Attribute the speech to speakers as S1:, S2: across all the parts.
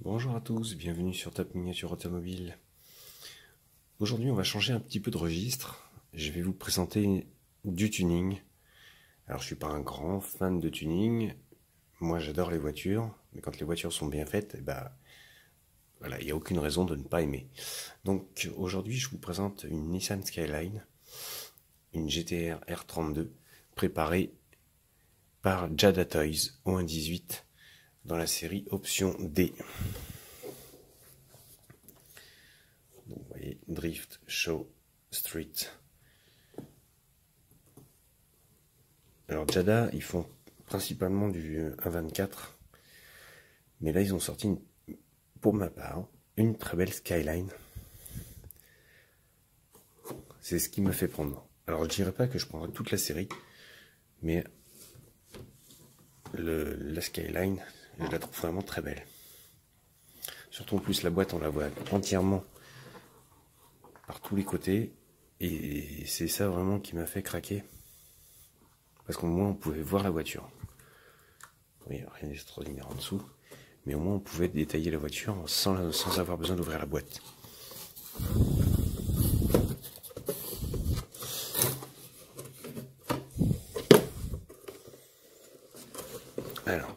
S1: Bonjour à tous, bienvenue sur Top Miniature Automobile. Aujourd'hui on va changer un petit peu de registre. Je vais vous présenter du tuning. Alors je suis pas un grand fan de tuning. Moi j'adore les voitures, mais quand les voitures sont bien faites, voilà, il n'y a aucune raison de ne pas aimer. Donc aujourd'hui je vous présente une Nissan Skyline, une GT-R R32, préparée par Jada Toys au 1.18 dans la série Option D. Donc, vous voyez, Drift, Show, Street. Alors Jada, ils font principalement du 1.24, mais là ils ont sorti, pour ma part, une très belle Skyline. C'est ce qui me fait prendre. Alors je dirais pas que je prendrai toute la série, mais la Skyline, je la trouve vraiment très belle. Surtout en plus la boîte, on la voit entièrement par tous les côtés, et c'est ça vraiment qui m'a fait craquer, parce qu'au moins on pouvait voir la voiture. Oui, rien d'extraordinaire en dessous, mais au moins on pouvait détailler la voiture sans avoir besoin d'ouvrir la boîte. Alors,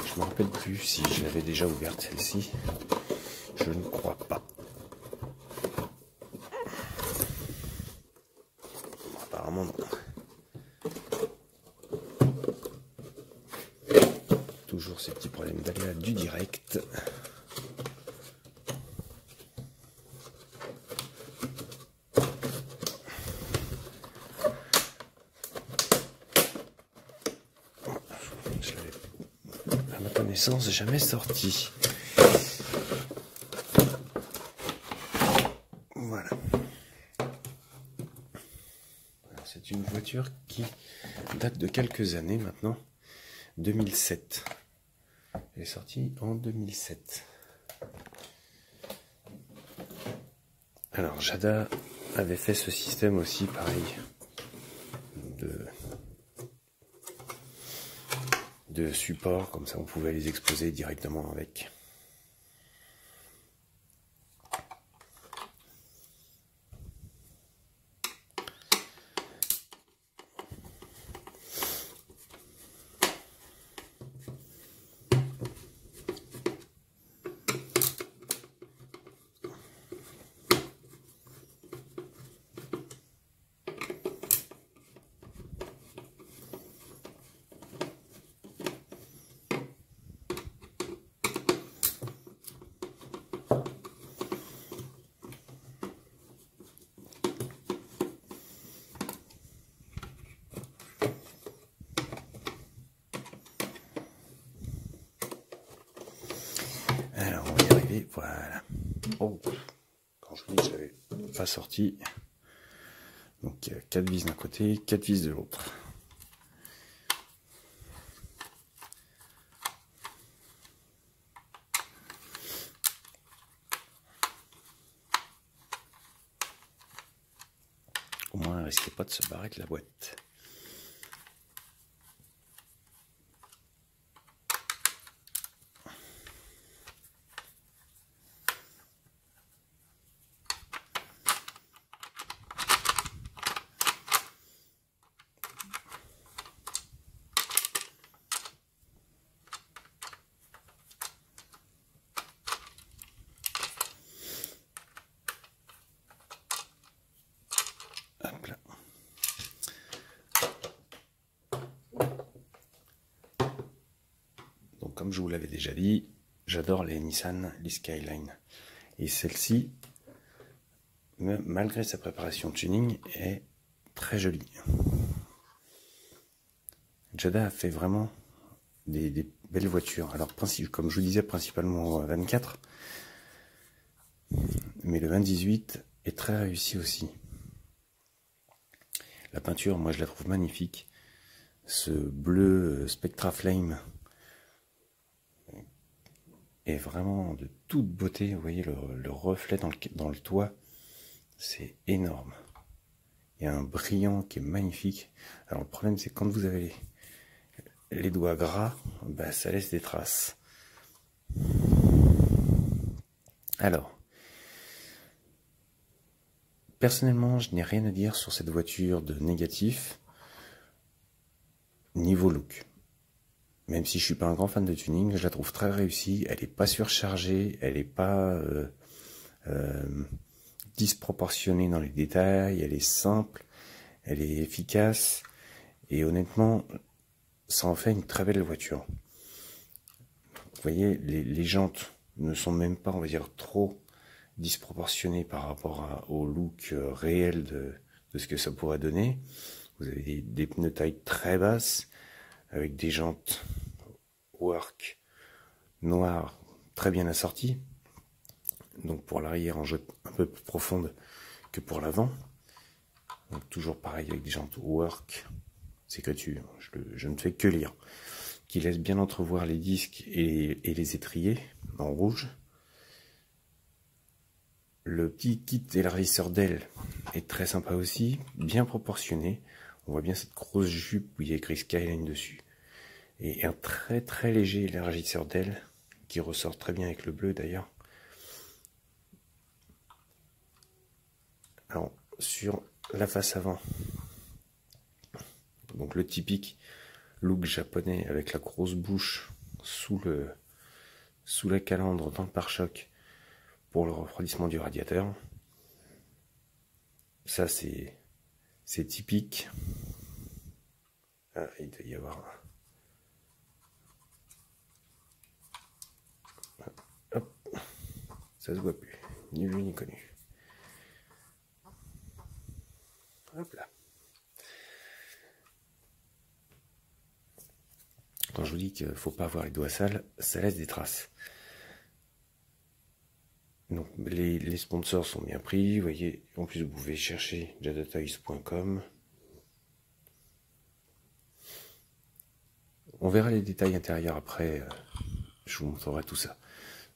S1: je me rappelle plus si je l'avais déjà ouverte celle-ci, je ne crois pas. Apparemment non. Toujours ces petits problèmes d'aléa du direct. Je l'avais, à ma connaissance, jamais sorti. Voilà. C'est une voiture qui date de quelques années maintenant. 2007. Elle est sortie en 2007. Alors Jada avait fait ce système aussi, pareil, de support, comme ça on pouvait les exposer directement avec. Alors on va y arriver, voilà. Oh, quand je vous dis que je l'avais pas sorti, donc 4 vis d'un côté, 4 vis de l'autre. Au moins, elle risquait pas de se barrer avec la boîte. Hop là. Donc comme je vous l'avais déjà dit, j'adore les Nissan, les Skyline. Et celle-ci, malgré sa préparation tuning, est très jolie. Jada a fait vraiment des belles voitures. Alors comme je vous disais, principalement 24, mais le 1.18 est très réussi aussi. La peinture, moi je la trouve magnifique. Ce bleu Spectra Flame est vraiment de toute beauté. Vous voyez le reflet dans le toit, c'est énorme. Il y a un brillant qui est magnifique. Alors le problème c'est quand vous avez les doigts gras, ça laisse des traces. Alors, personnellement, je n'ai rien à dire sur cette voiture de négatif niveau look. Même si je suis pas un grand fan de tuning, je la trouve très réussie. Elle est pas surchargée, elle est pas disproportionnée dans les détails, elle est simple, elle est efficace et honnêtement, ça en fait une très belle voiture. Vous voyez, les jantes ne sont même pas, on va dire, trop disproportionnées par rapport au look réel de ce que ça pourrait donner. Vous avez des pneus taille très basse avec des jantes work noires très bien assorties. Donc pour l'arrière en jette un peu plus profonde que pour l'avant. Donc toujours pareil avec des jantes work. C'est que je ne fais que lire. Qui laisse bien entrevoir les disques et les étriers en rouge. Le petit kit élargisseur d'aile est très sympa aussi, bien proportionné. On voit bien cette grosse jupe où il y a écrit Skyline dessus. Et un très très léger élargisseur d'aile qui ressort très bien avec le bleu d'ailleurs. Alors sur la face avant, donc le typique look japonais avec la grosse bouche sous la calandre dans le pare-choc pour le refroidissement du radiateur. Ça c'est typique. Ah, il doit y avoir hop, ça se voit plus, ni vu ni connu. Hop là. Quand je vous dis qu'il ne faut pas avoir les doigts sales, ça laisse des traces. Donc les sponsors sont bien pris, vous voyez, en plus vous pouvez chercher jadatoys.com. On verra les détails intérieurs après, je vous montrerai tout ça.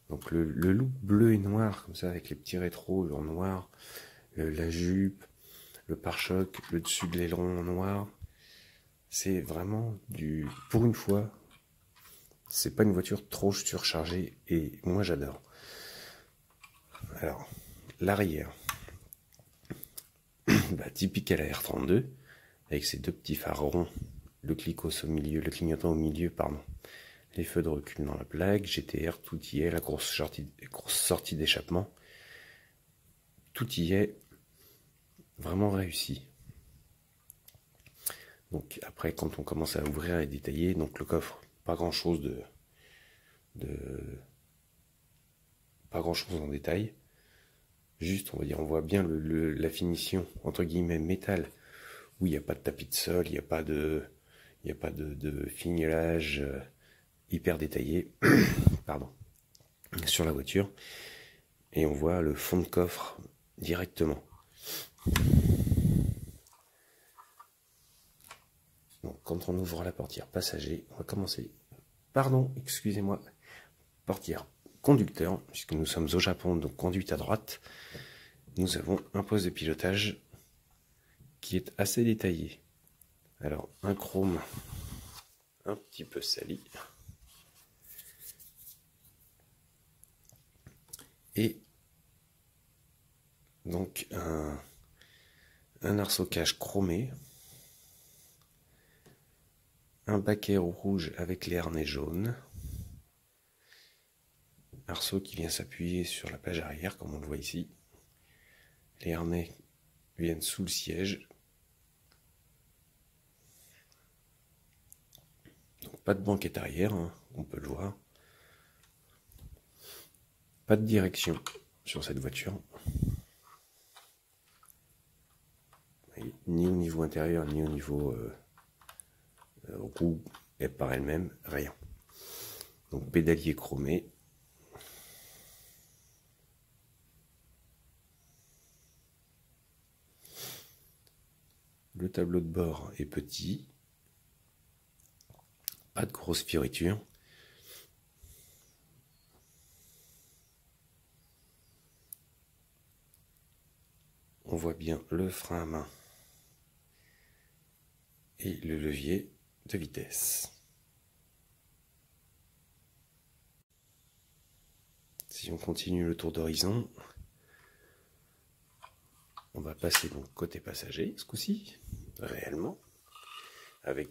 S1: Donc le look bleu et noir, comme ça, avec les petits rétros en noir, la jupe, le pare-choc, le dessus de l'aileron en noir, c'est vraiment pour une fois, c'est pas une voiture trop surchargée et moi j'adore. Alors, l'arrière, typique à la R32, avec ses deux petits phares ronds, le clignotant au milieu, pardon, les feux de recul dans la plaque, GTR, tout y est, la grosse sortie d'échappement, tout y est vraiment réussi. Donc après, quand on commence à ouvrir et détailler, donc le coffre, pas grand chose pas grand chose en détail. Juste, on va dire, on voit bien la finition entre guillemets métal, où il n'y a pas de tapis de sol, il n'y a pas de fignolage hyper détaillé, pardon, sur la voiture. Et on voit le fond de coffre directement. Donc quand on ouvre la portière passager, on va commencer. Pardon, excusez-moi, portière conducteur, puisque nous sommes au Japon, donc conduite à droite. Nous avons un poste de pilotage qui est assez détaillé. Alors un chrome un petit peu sali. Et donc un arceau-cache chromé, un baquet rouge avec les harnais jaunes, arceau qui vient s'appuyer sur la plage arrière comme on le voit ici. Les harnais viennent sous le siège. Donc pas de banquette arrière, hein, on peut le voir. Pas de direction sur cette voiture. Ni au niveau intérieur, ni au niveau roue et par elle-même, rien. Donc pédalier chromé. Le tableau de bord est petit. Pas de grosses fioritures. On voit bien le frein à main et le levier de vitesse. Si on continue le tour d'horizon, on va passer donc côté passager ce coup-ci, réellement, avec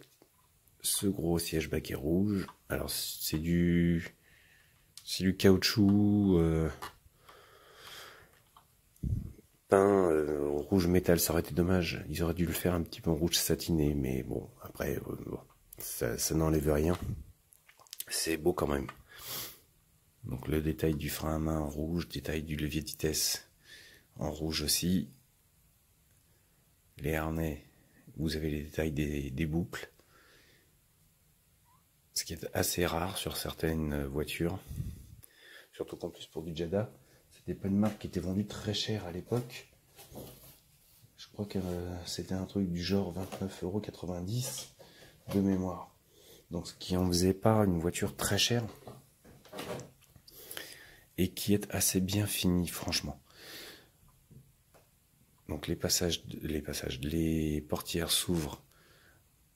S1: ce gros siège baquet rouge. Alors c'est du caoutchouc peint rouge métal, ça aurait été dommage. Ils auraient dû le faire un petit peu en rouge satiné, mais bon, après, bon, ça n'enlève rien. C'est beau quand même. Donc le détail du frein à main en rouge, détail du levier de vitesse en rouge aussi. Les harnais, vous avez les détails des boucles. Ce qui est assez rare sur certaines voitures. Surtout qu'en plus pour du Jada, c'était pas une marque qui était vendue très cher à l'époque. Je crois que c'était un truc du genre 29,90 € de mémoire. Donc ce qui en faisait pas une voiture très chère. Et qui est assez bien fini, franchement. Donc les portières s'ouvrent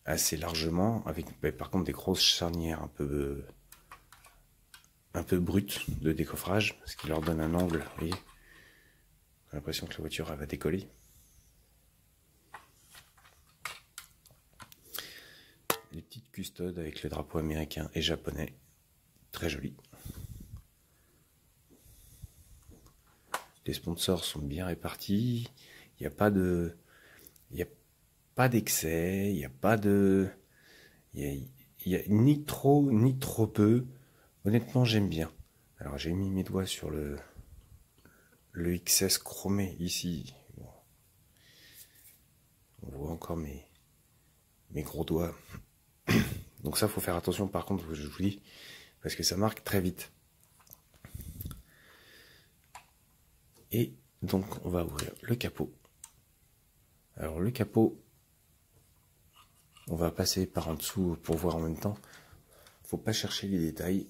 S1: assez largement, avec par contre des grosses charnières un peu brutes de décoffrage, ce qui leur donne un angle, vous voyez. J'ai l'impression que la voiture elle va décoller. Les petites custodes avec le drapeau américain et japonais, très joli. Les sponsors sont bien répartis. Il n'y a pas d'excès. Il n'y a pas de... Il y a ni trop ni trop peu. Honnêtement, j'aime bien. Alors, j'ai mis mes doigts sur le XS chromé ici. Bon. On voit encore mes gros doigts. Donc ça, faut faire attention par contre, je vous dis, parce que ça marque très vite. Et donc, on va ouvrir le capot. Alors, le capot, on va passer par en dessous pour voir en même temps. Faut pas chercher les détails.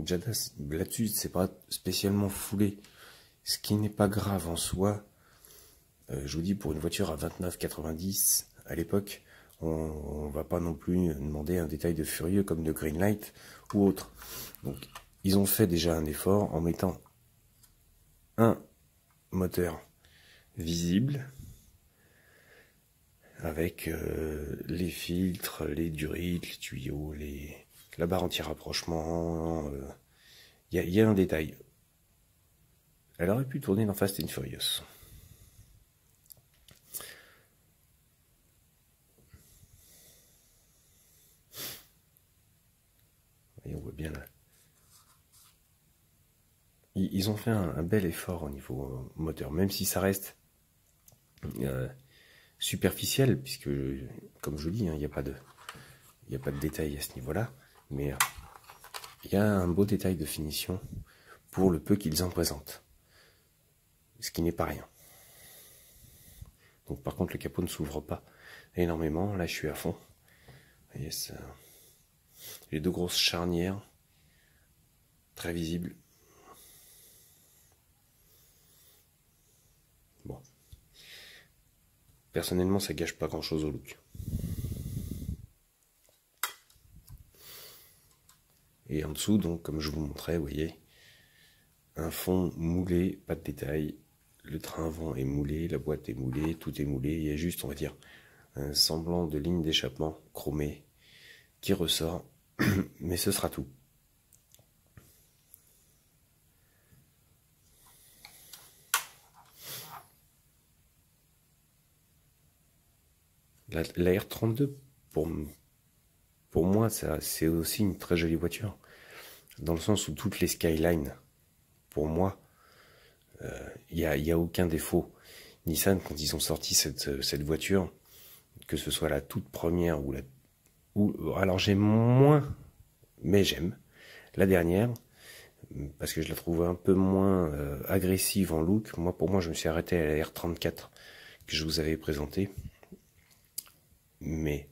S1: Jada, là-dessus, c'est pas spécialement foulé. Ce qui n'est pas grave en soi. Je vous dis, pour une voiture à 29,90 à l'époque, on va pas non plus demander un détail de furieux comme de Greenlight ou autre. Donc, ils ont fait déjà un effort en mettant un moteur visible avec les filtres, les durites, les tuyaux, la barre anti-rapprochement. Il y a un détail. Elle aurait pu tourner dans Fast and Furious. Et on voit bien là. Ils ont fait un bel effort au niveau moteur, même si ça reste superficiel, puisque, comme je vous dis, il n'y a pas de détail à ce niveau-là, mais il y a un beau détail de finition pour le peu qu'ils en présentent, ce qui n'est pas rien. Donc par contre, le capot ne s'ouvre pas énormément. Là, je suis à fond. Vous voyez, les deux grosses charnières, très visibles. Bon. Personnellement, ça gâche pas grand-chose au look. Et en dessous, donc, comme je vous montrais, vous voyez, un fond moulé, pas de détails. Le train avant est moulé, la boîte est moulée, tout est moulé. Il y a juste, on va dire, un semblant de ligne d'échappement chromée qui ressort, mais ce sera tout. La R32, pour moi, c'est aussi une très jolie voiture. Dans le sens où toutes les Skyline, pour moi, il y a aucun défaut. Nissan, quand ils ont sorti cette voiture, que ce soit la toute première alors j'aime moins, mais j'aime la dernière, parce que je la trouve un peu moins agressive en look. Pour moi, je me suis arrêté à la R34 que je vous avais présentée. Mais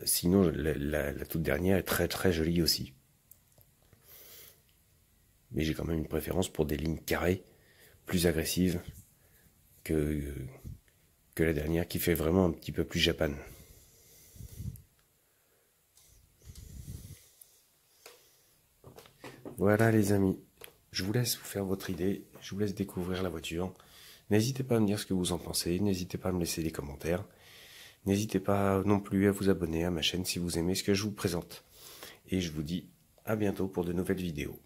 S1: sinon, la toute dernière est très très jolie aussi. Mais j'ai quand même une préférence pour des lignes carrées, plus agressives que la dernière, qui fait vraiment un petit peu plus Japan. Voilà les amis, je vous laisse vous faire votre idée, je vous laisse découvrir la voiture. N'hésitez pas à me dire ce que vous en pensez, n'hésitez pas à me laisser des commentaires. N'hésitez pas non plus à vous abonner à ma chaîne si vous aimez ce que je vous présente. Et je vous dis à bientôt pour de nouvelles vidéos.